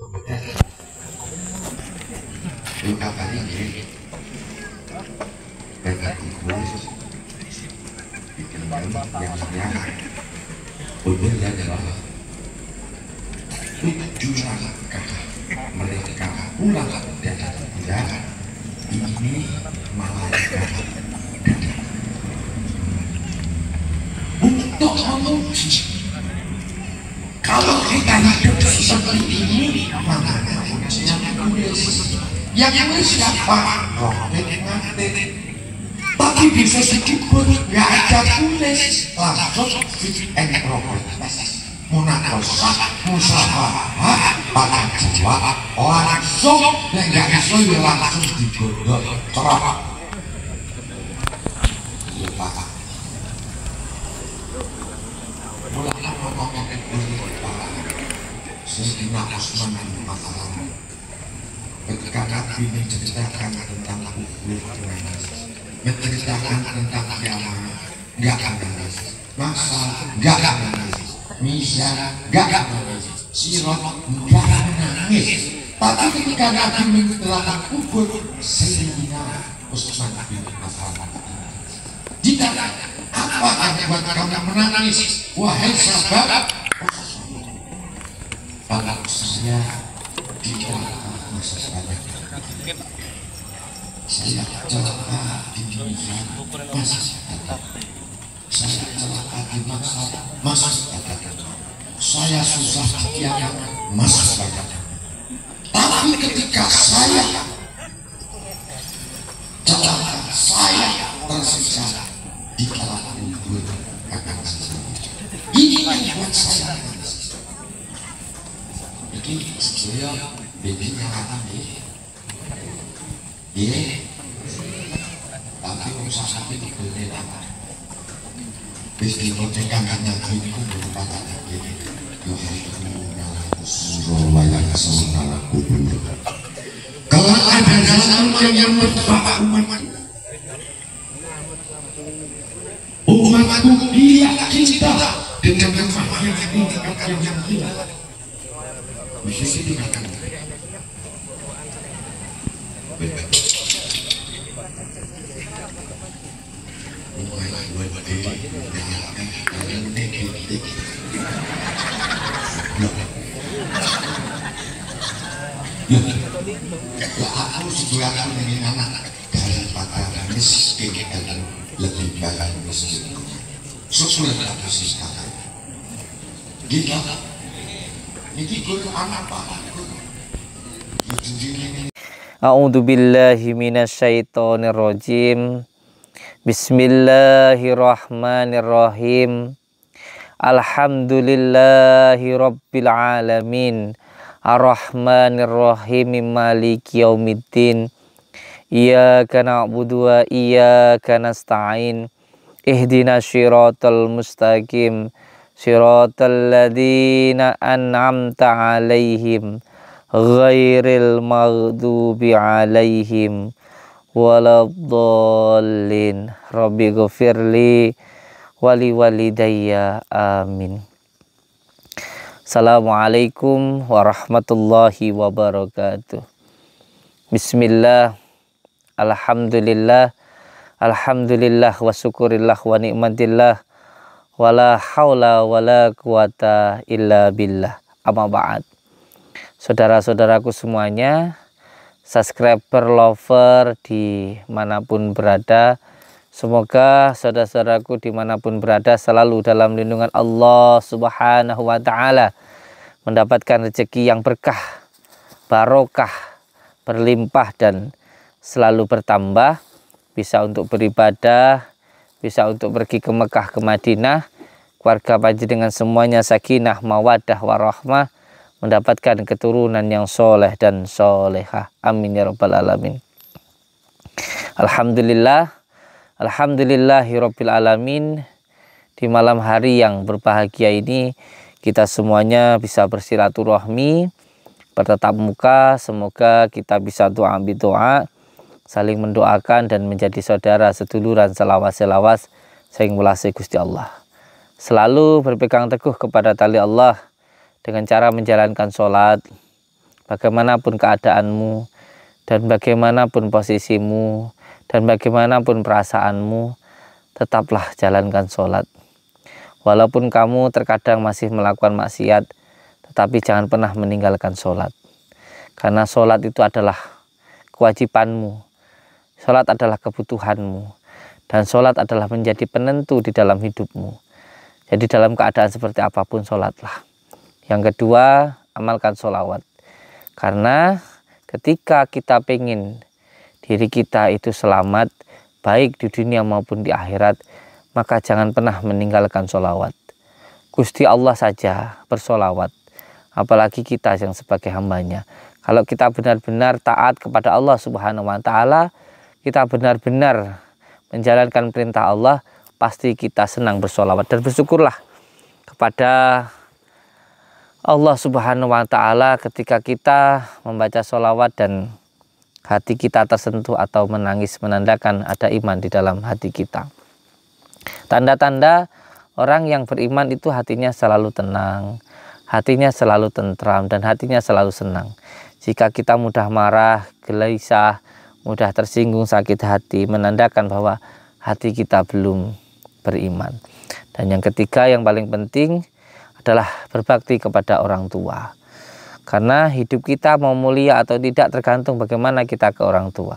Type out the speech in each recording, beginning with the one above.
Luka kali ini berarti khusus bikin yang senyaka umurnya adalah tujuan mereka pulang dari penjara ini malaikat untuk menguji kalau kita hidup seperti ini maka jangan tulis yang siapa rohnya ngantin tapi bisa sedikit nggak ada tulis langsung fit and proper munakosah musafahah pada jawab langsung dan nggak bisa langsung digodok cerah lupa mulai ngomongin Sayyidina Utsman bin Affan ketika Nabi menceritakan tentang kubur menceritakan tentang kiamat nggak ada masa nggak ada misal nggak ada sirat nggak nangis tapi ketika Nabi menceritakan kubur Sayyidina Utsman bin Affan jika apa yang buat kamu menangis wahai sahabat pada saya di dalam masa saya celaka di dunia masa saya celaka di masa saya susah di tiang masa tapi ketika saya celaka saya tersiksa di dalam kubur akan ini yang buat saya ini sebetulnya babynya apa nih? Iya, tapi usaha sakit di kulit apa? Bisnis modekan hanya itu berupa kata ini. Kalau ada jalan yang berbapak umatku dia cinta dengan yang tingkat yang tinggi. Bisa dikatakan aku sebenarnya ingin anak daripada miskin dan lebih baik miskin sesuai dengan sekarang gila ini Quran apa A'udzu billahi minasyaitonir rajim. Bismillahirrahmanirrahim. Alhamdulillahi rabbil alamin. Arrahmanirrahim maliki yaumiddin. Iyyaka na'budu wa iyyaka nasta'in. Ihdinas siratal mustaqim. Siratal ladzina an'amta 'alaihim ghairil maghdubi 'alaihim waladdallin. Rabbi ghfirli wali walidayya amin. Assalamualaikum warahmatullahi wabarakatuh. Bismillah, alhamdulillah, alhamdulillah wa syukurillah wa ni'matillah wala haula wala quwata illa billah. Amma ba'd. Saudara-saudaraku semuanya, subscriber, lover dimanapun berada, semoga saudara-saudaraku dimanapun berada selalu dalam lindungan Allah Subhanahu wa ta'ala, mendapatkan rezeki yang berkah, barokah, berlimpah dan selalu bertambah, bisa untuk beribadah, bisa untuk pergi ke Mekah, ke Madinah, keluarga panjenengan semuanya sakinah, mawaddah, warahmah, mendapatkan keturunan yang soleh dan solehah. Amin ya rabbal alamin. Alhamdulillah, alhamdulillahirabbil alamin. Di malam hari yang berbahagia ini kita semuanya bisa bersilaturahmi, bertatap muka. Semoga kita bisa doa bidoa, saling mendoakan dan menjadi saudara seduluran selawas-selawas sing welase Gusti Allah. Selalu berpegang teguh kepada tali Allah dengan cara menjalankan sholat, bagaimanapun keadaanmu, dan bagaimanapun posisimu, dan bagaimanapun perasaanmu, tetaplah jalankan sholat. Walaupun kamu terkadang masih melakukan maksiat, tetapi jangan pernah meninggalkan sholat. Karena sholat itu adalah kewajibanmu, sholat adalah kebutuhanmu, dan sholat adalah menjadi penentu di dalam hidupmu. Jadi dalam keadaan seperti apapun sholatlah. Yang kedua, amalkan sholawat. Karena ketika kita pengen diri kita itu selamat, baik di dunia maupun di akhirat, maka jangan pernah meninggalkan sholawat. Gusti Allah saja bersolawat, apalagi kita yang sebagai hambanya. Kalau kita benar-benar taat kepada Allah Subhanahu wa Ta'ala, kita benar-benar menjalankan perintah Allah, pasti kita senang bersolawat. Dan bersyukurlah kepada Allah Subhanahu wa Ta'ala ketika kita membaca sholawat dan hati kita tersentuh atau menangis, menandakan ada iman di dalam hati kita. Tanda-tanda orang yang beriman itu hatinya selalu tenang, hatinya selalu tentram, dan hatinya selalu senang. Jika kita mudah marah, gelisah, mudah tersinggung, sakit hati, menandakan bahwa hati kita belum beriman. Dan yang ketiga, yang paling penting adalah berbakti kepada orang tua. Karena hidup kita mau mulia atau tidak tergantung bagaimana kita ke orang tua.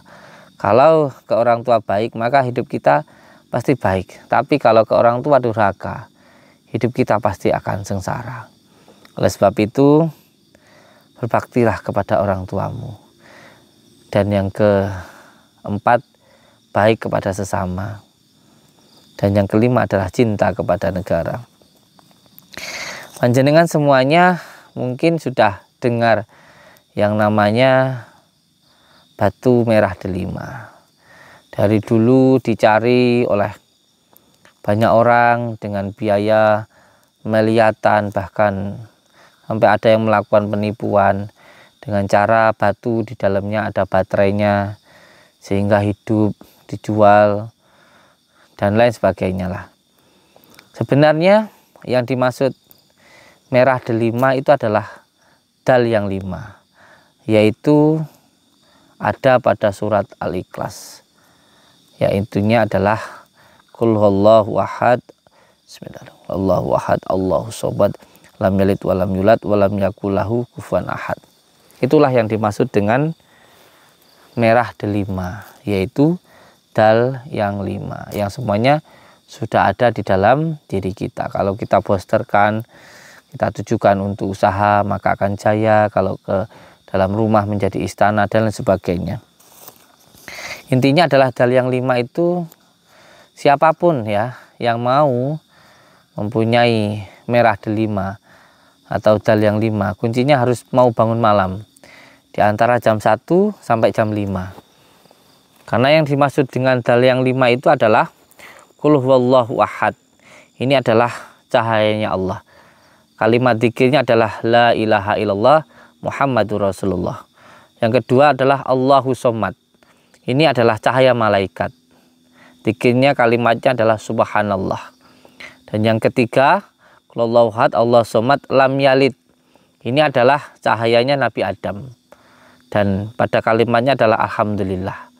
Kalau ke orang tua baik, maka hidup kita pasti baik. Tapi kalau ke orang tua durhaka, hidup kita pasti akan sengsara. Oleh sebab itu, berbaktilah kepada orang tuamu. Dan yang keempat, baik kepada sesama. Dan yang kelima adalah cinta kepada negara. Panjenengan semuanya mungkin sudah dengar yang namanya batu merah delima. Dari dulu dicari oleh banyak orang dengan biaya miliaran, bahkan sampai ada yang melakukan penipuan dengan cara batu di dalamnya ada baterainya sehingga hidup, dijual, dan lain sebagainya lah. Sebenarnya yang dimaksud merah delima itu adalah dal yang 5, yaitu ada pada surat Al-Ikhlas. Yaitunya adalah Qul huwallahu ahad, bismillahirrahmanirrahim, Allahu ahad, Allahu somad, lam yalid walam yulad walam yakul lahu kufuwan ahad. Itulah yang dimaksud dengan merah delima, yaitu dal yang 5, yang semuanya sudah ada di dalam diri kita. Kalau kita posterkan, kita tujukan untuk usaha, maka akan jaya. Kalau ke dalam rumah menjadi istana dan lain sebagainya. Intinya adalah dal yang 5 itu siapapun ya yang mau mempunyai merah delima atau dal yang 5, kuncinya harus mau bangun malam di antara jam 1 sampai jam 5. Karena yang dimaksud dengan dal yang 5 itu adalah Qul huwallahu ahad. Ini adalah cahayanya Allah. Kalimat zikirnya adalah la ilaha illallah Muhammadur Rasulullah. Yang kedua adalah Allahu somad. Ini adalah cahaya malaikat. Zikirnya kalimatnya adalah subhanallah. Dan yang ketiga, Allahu ahad, Allah somad, lam yalid. Ini adalah cahayanya Nabi Adam. Dan pada kalimatnya adalah alhamdulillah.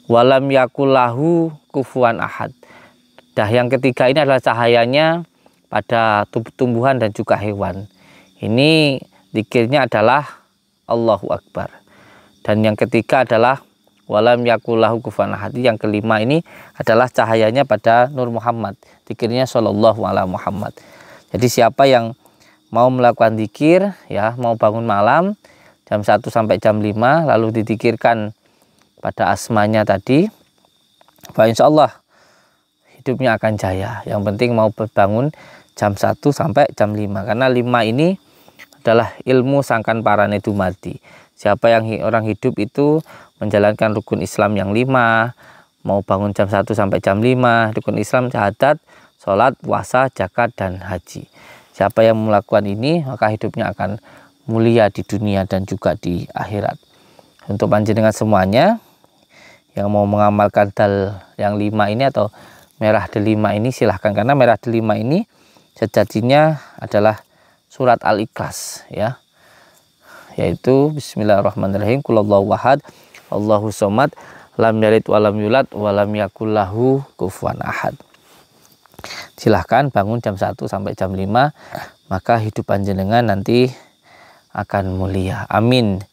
Walam yakullahu kufuwan ahad. Dan yang ketiga ini adalah cahayanya pada tumbuhan dan juga hewan. Ini zikirnya adalah Allahu Akbar. Dan yang ketiga adalah walam yakullahu kufuwan ahad. Yang kelima ini adalah cahayanya pada Nur Muhammad. Zikirnya sallallahu alaihi Muhammad. Jadi siapa yang mau melakukan zikir ya, mau bangun malam jam 1 sampai jam 5 lalu dizikirkan pada asmanya tadi, bahwa insya Allah hidupnya akan jaya. Yang penting mau bangun jam 1 sampai jam 5. Karena 5 ini adalah ilmu sangkan parane dumadi. Siapa yang orang hidup itu menjalankan rukun Islam yang 5, mau bangun jam 1 sampai jam 5, rukun Islam syahadat, sholat, puasa, zakat, dan haji. Siapa yang melakukan ini, maka hidupnya akan mulia di dunia dan juga di akhirat. Untuk panjenengan semuanya yang mau mengamalkan dal yang 5 ini atau merah delima ini, silahkan. Karena merah delima ini sejatinya adalah surat Al-Ikhlas ya. yaitu bismillahirrahmanirrahim, qulhuwallahu ahad, Allahu somad, lam yalid walam yulad walam yakul lahu kufuwan ahad. Silahkan bangun jam 1 sampai jam 5, maka hidup panjenengan nanti akan mulia. Amin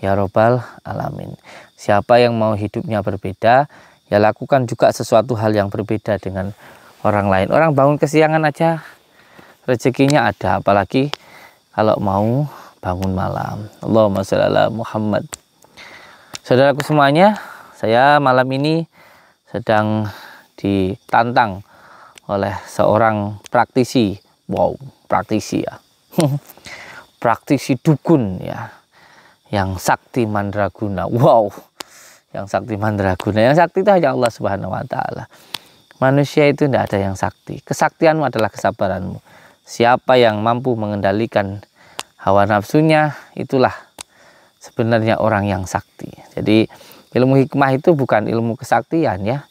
ya robbal alamin. Siapa yang mau hidupnya berbeda, ya lakukan juga sesuatu hal yang berbeda dengan orang lain. Orang bangun kesiangan aja rezekinya ada, apalagi kalau mau bangun malam. Allahumma sholli ala Muhammad. Saudaraku semuanya, saya malam ini sedang ditantang oleh seorang praktisi. Wow, praktisi ya. Praktisi dukun ya. Yang sakti mandraguna. Wow. Yang sakti mandraguna. Yang sakti itu hanya Allah Subhanahu wa taala. Manusia itu tidak ada yang sakti. Kesaktianmu adalah kesabaranmu. Siapa yang mampu mengendalikan hawa nafsunya, itulah sebenarnya orang yang sakti. Jadi ilmu hikmah itu bukan ilmu kesaktian ya.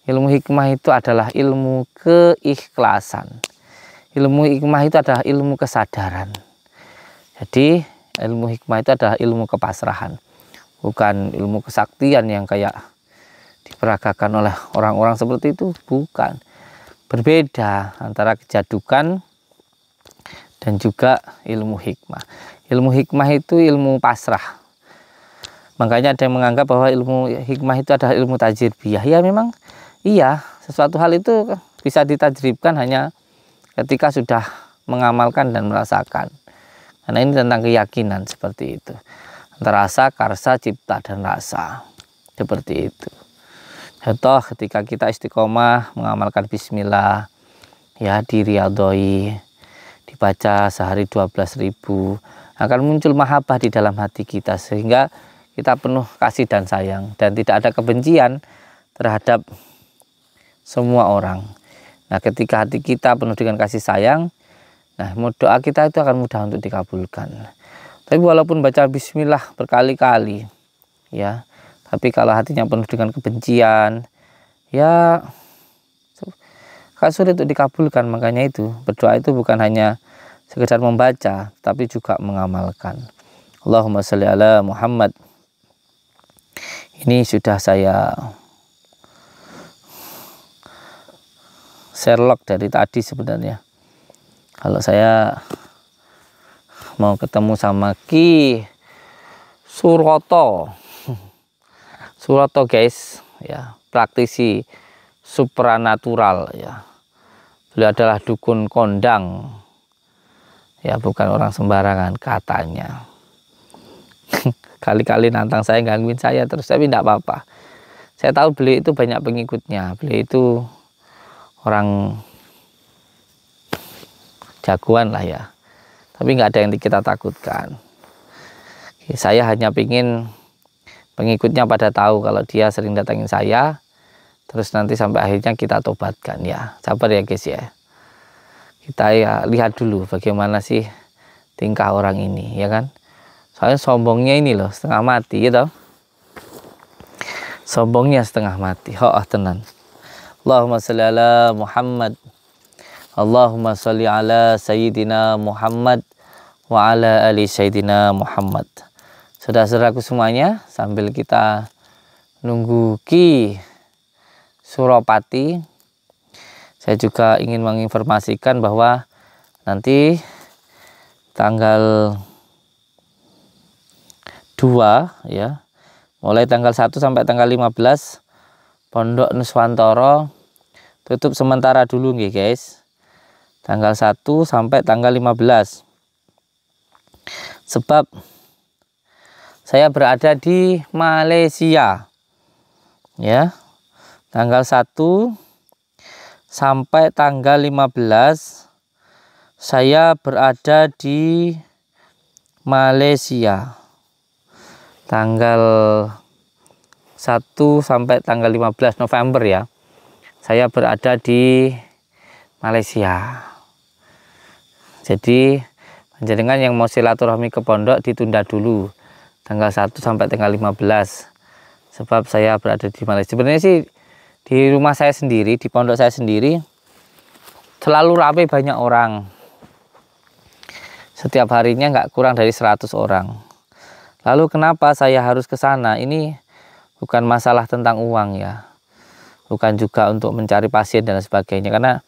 Ilmu hikmah itu adalah ilmu keikhlasan. Ilmu hikmah itu adalah ilmu kesadaran. Jadi ilmu hikmah itu adalah ilmu kepasrahan. Bukan ilmu kesaktian yang kayak diperagakan oleh orang-orang seperti itu. Bukan. Berbeda antara kejadukan dan juga ilmu hikmah. Ilmu hikmah itu ilmu pasrah. Makanya ada yang menganggap bahwa ilmu hikmah itu adalah ilmu tajribiyah. Ya memang iya, sesuatu hal itu bisa ditajribkan hanya ketika sudah mengamalkan dan merasakan. Karena ini tentang keyakinan seperti itu. Antara rasa, karsa, cipta, dan rasa. Seperti itu. Contoh ketika kita istiqomah mengamalkan bismillah, ya diriadoi, dibaca sehari 12.000, akan muncul mahabbah di dalam hati kita, sehingga kita penuh kasih dan sayang, dan tidak ada kebencian terhadap semua orang. Nah, ketika hati kita penuh dengan kasih sayang, nah doa kita itu akan mudah untuk dikabulkan. Tapi walaupun baca bismillah berkali-kali, ya, tapi kalau hatinya penuh dengan kebencian, ya akan sulit untuk dikabulkan. Makanya itu berdoa itu bukan hanya sekedar membaca, tapi juga mengamalkan. Allahumma sholli ala Muhammad. Ini sudah saya Sherlock dari tadi sebenarnya. Kalau saya mau ketemu sama Ki Suroto, Suroto guys, ya praktisi supranatural ya. Beliau adalah dukun kondang, ya bukan orang sembarangan katanya. Kali-kali nantang saya, gangguin saya terus, tapi tidak apa-apa. Saya tahu beliau itu banyak pengikutnya. Beliau itu orang jagoan lah ya. Tapi nggak ada yang kita takutkan. Saya hanya ingin pengikutnya pada tahu kalau dia sering datangin saya, terus nanti sampai akhirnya kita tobatkan ya. Sabar ya guys ya. Kita ya lihat dulu bagaimana sih tingkah orang ini ya kan. Soalnya sombongnya ini loh setengah mati gitu. Sombongnya setengah mati. Tenan. Allahumma sholli ala Muhammad. Allahumma sholli ala Sayyidina Muhammad wa ala ali Sayyidina Muhammad. Saudara-saudaraku semuanya, sambil kita nunggu Ki Suropati, saya juga ingin menginformasikan bahwa nanti tanggal 2 ya, mulai tanggal 1 sampai tanggal 15 Pondok Nuswantoro tutup sementara dulu nih guys. Tanggal 1 sampai tanggal 15. Sebab saya berada di Malaysia. Ya. Tanggal 1 sampai tanggal 15 saya berada di Malaysia. Tanggal 1 sampai tanggal 15 November ya. Saya berada di Malaysia. Jadi panjenengan yang mau silaturahmi ke pondok ditunda dulu tanggal 1 sampai tanggal 15. Sebab saya berada di Malaysia. Sebenarnya sih di rumah saya sendiri, di pondok saya sendiri selalu ramai banyak orang. Setiap harinya nggak kurang dari 100 orang. Lalu kenapa saya harus ke sana? Ini bukan masalah tentang uang ya, bukan juga untuk mencari pasien dan sebagainya, karena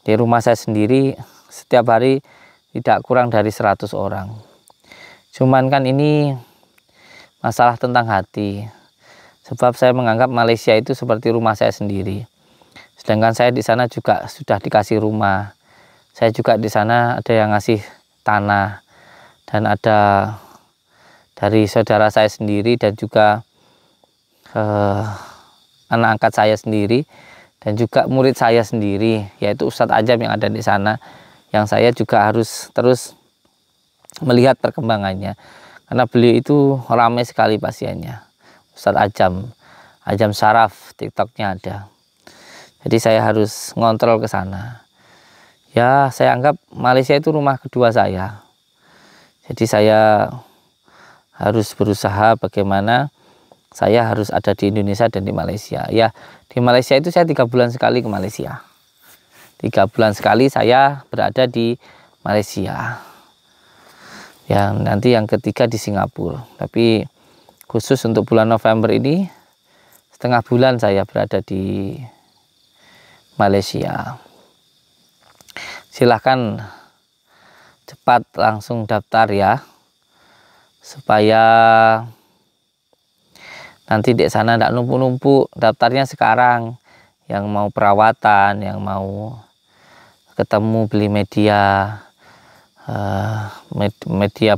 di rumah saya sendiri setiap hari tidak kurang dari 100 orang. Cuman kan ini masalah tentang hati, sebab saya menganggap Malaysia itu seperti rumah saya sendiri. Sedangkan saya di sana juga sudah dikasih rumah, saya juga di sana ada yang ngasih tanah, dan ada dari saudara saya sendiri dan juga anak angkat saya sendiri dan juga murid saya sendiri, yaitu Ustadz Ajam yang ada di sana, yang saya juga harus terus melihat perkembangannya, karena beliau itu ramai sekali pasiennya. Ustadz Ajam Saraf, TikToknya ada. Jadi saya harus ngontrol ke sana. Ya, saya anggap Malaysia itu rumah kedua saya. Jadi saya harus berusaha bagaimana saya harus ada di Indonesia dan di Malaysia. Ya, di Malaysia itu saya 3 bulan sekali ke Malaysia. 3 bulan sekali saya berada di Malaysia. Nanti yang ketiga di Singapura. Tapi khusus untuk bulan November ini setengah bulan saya berada di Malaysia. Silahkan cepat langsung daftar ya, supaya nanti di sana tidak numpuk-numpuk. Daftarnya sekarang, yang mau perawatan, yang mau ketemu beli media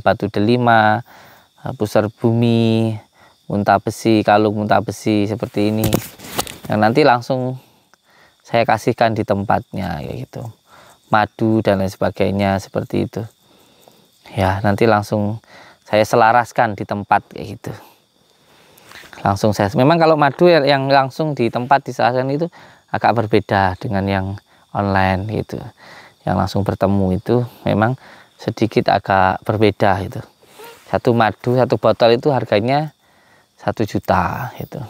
batu delima, pusar bumi, muntah besi, kalung muntah besi seperti ini, yang nanti langsung saya kasihkan di tempatnya kayak gitu, madu dan lain sebagainya seperti itu ya. Nanti langsung saya selaraskan di tempat kayak gitu. Langsung saya, memang kalau madu yang langsung di tempat diselaraskan itu agak berbeda dengan yang online gitu. Yang langsung bertemu itu memang sedikit agak berbeda itu. Satu madu, satu botol itu harganya 1 juta gitu.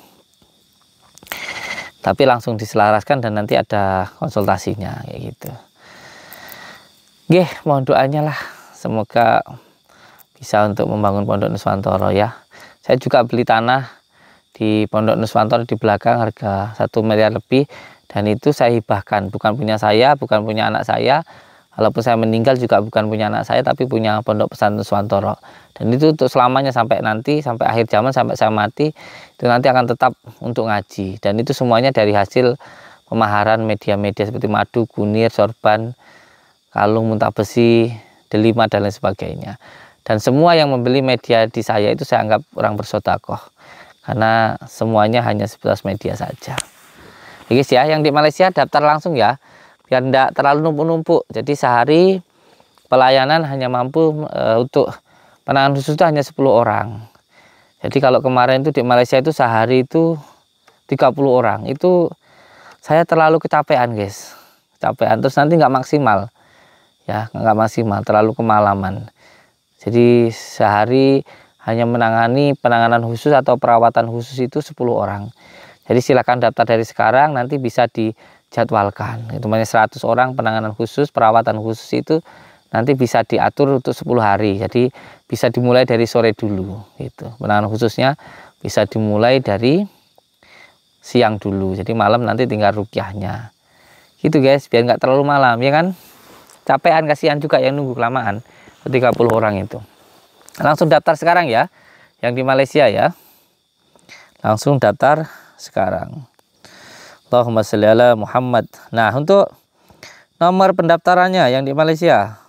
Tapi langsung diselaraskan dan nanti ada konsultasinya kayak gitu. Nggih, mohon doanya lah, semoga bisa untuk membangun Pondok Nuswantoro ya. Saya juga beli tanah di Pondok Nuswantoro di belakang harga 1 miliar lebih, dan itu saya hibahkan, bukan punya saya, bukan punya anak saya. Walaupun saya meninggal juga bukan punya anak saya, tapi punya Pondok Pesantren Nuswantoro. Dan itu untuk selamanya sampai nanti, sampai akhir zaman, sampai saya mati, itu nanti akan tetap untuk ngaji. Dan itu semuanya dari hasil pemaharan media-media seperti madu, kunir, sorban, kalung muntah besi, delima dan lain sebagainya. Dan semua yang membeli media di saya itu saya anggap orang bersedekah, karena semuanya hanya 11 media saja. Guys ya, yang di Malaysia daftar langsung ya, biar tidak terlalu numpuk-numpuk. Jadi sehari pelayanan hanya mampu untuk penanganan khusus itu hanya 10 orang. Jadi kalau kemarin itu di Malaysia itu sehari itu 30 orang. Itu saya terlalu kecapean guys, kecapean, terus nanti nggak maksimal ya, nggak maksimal, terlalu kemalaman. Jadi sehari hanya menangani penanganan khusus atau perawatan khusus itu 10 orang. Jadi silakan daftar dari sekarang, nanti bisa dijadwalkan. Itu namanya 100 orang penanganan khusus, perawatan khusus itu nanti bisa diatur untuk 10 hari. Jadi bisa dimulai dari sore dulu gitu. Penanganan khususnya bisa dimulai dari siang dulu. Jadi malam nanti tinggal rukyahnya. Gitu guys, biar nggak terlalu malam ya kan. Capean, kasihan juga yang nunggu kelamaan. 30 orang itu. Langsung daftar sekarang ya, yang di Malaysia ya. Langsung daftar sekarang. Allahumma sholli ala Muhammad. Nah, untuk nomor pendaftarannya yang di Malaysia,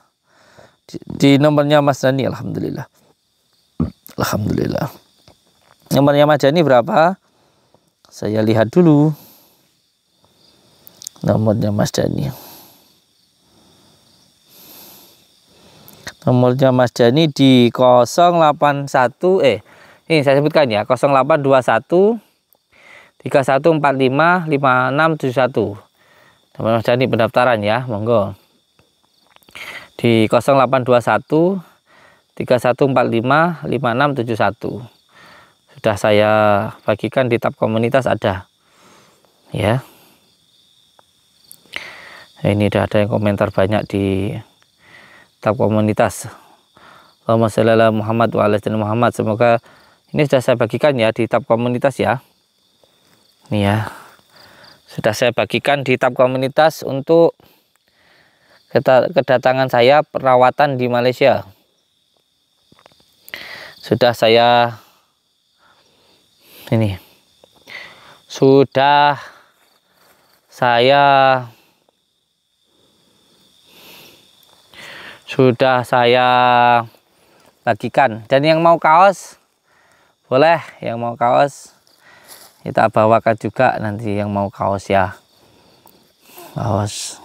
di nomornya Mas Dani, alhamdulillah. Alhamdulillah. Nomornya Mas Dani berapa? Saya lihat dulu. Nomornya Mas Dani. Nomornya Mas Dani di 081 ini saya sebutkan ya, 0821 3145 5671. Nomor Mas Dani pendaftaran ya, monggo. Di 0821 3145 5671. Sudah saya bagikan di tab komunitas ada. Ya. Ini udah ada yang komentar banyak di tab komunitas. Allahumma sholli ala Muhammad wa ala ali Muhammad. Semoga ini sudah saya bagikan ya di tab komunitas ya. Ini ya. Sudah saya bagikan di tab komunitas untuk kedatangan saya perawatan di Malaysia. Sudah saya bagikan. Dan yang mau kaos boleh, yang mau kaos kita bawakan juga nanti, yang mau kaos ya, kaos.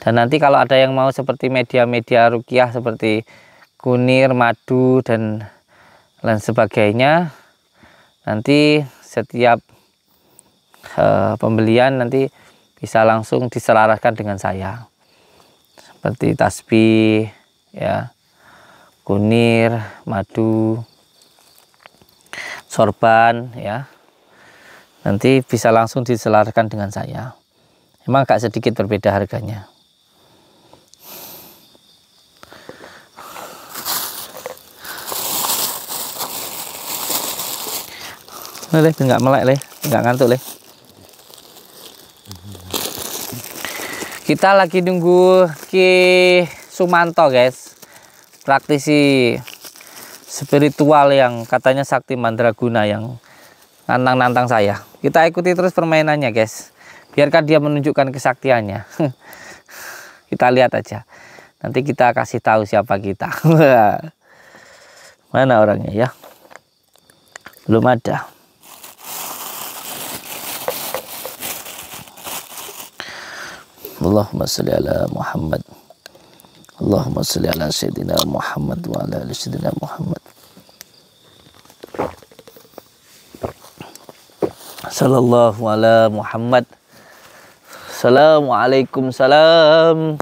Dan nanti kalau ada yang mau seperti media-media ruqyah seperti kunir, madu dan lain sebagainya, nanti setiap pembelian nanti bisa langsung diselaraskan dengan saya, seperti tasbih ya, kunir, madu, sorban ya, nanti bisa langsung diselaraskan dengan saya. Emang agak sedikit berbeda harganya. Leh, enggak melek leh, enggak ngantuk leh. Kita lagi nunggu Ki Sumanto guys, praktisi spiritual yang katanya sakti mandraguna yang nantang-nantang saya. Kita ikuti terus permainannya guys, biarkan dia menunjukkan kesaktiannya. Kita lihat aja, nanti kita kasih tahu siapa kita. Mana orangnya ya, belum ada. Allahumma sholli ala Muhammad. Allahumma sholli ala Sayyidina Muhammad wa ala ali Sayyidina Muhammad. Sallallahu ala Muhammad. Assalamualaikum salam.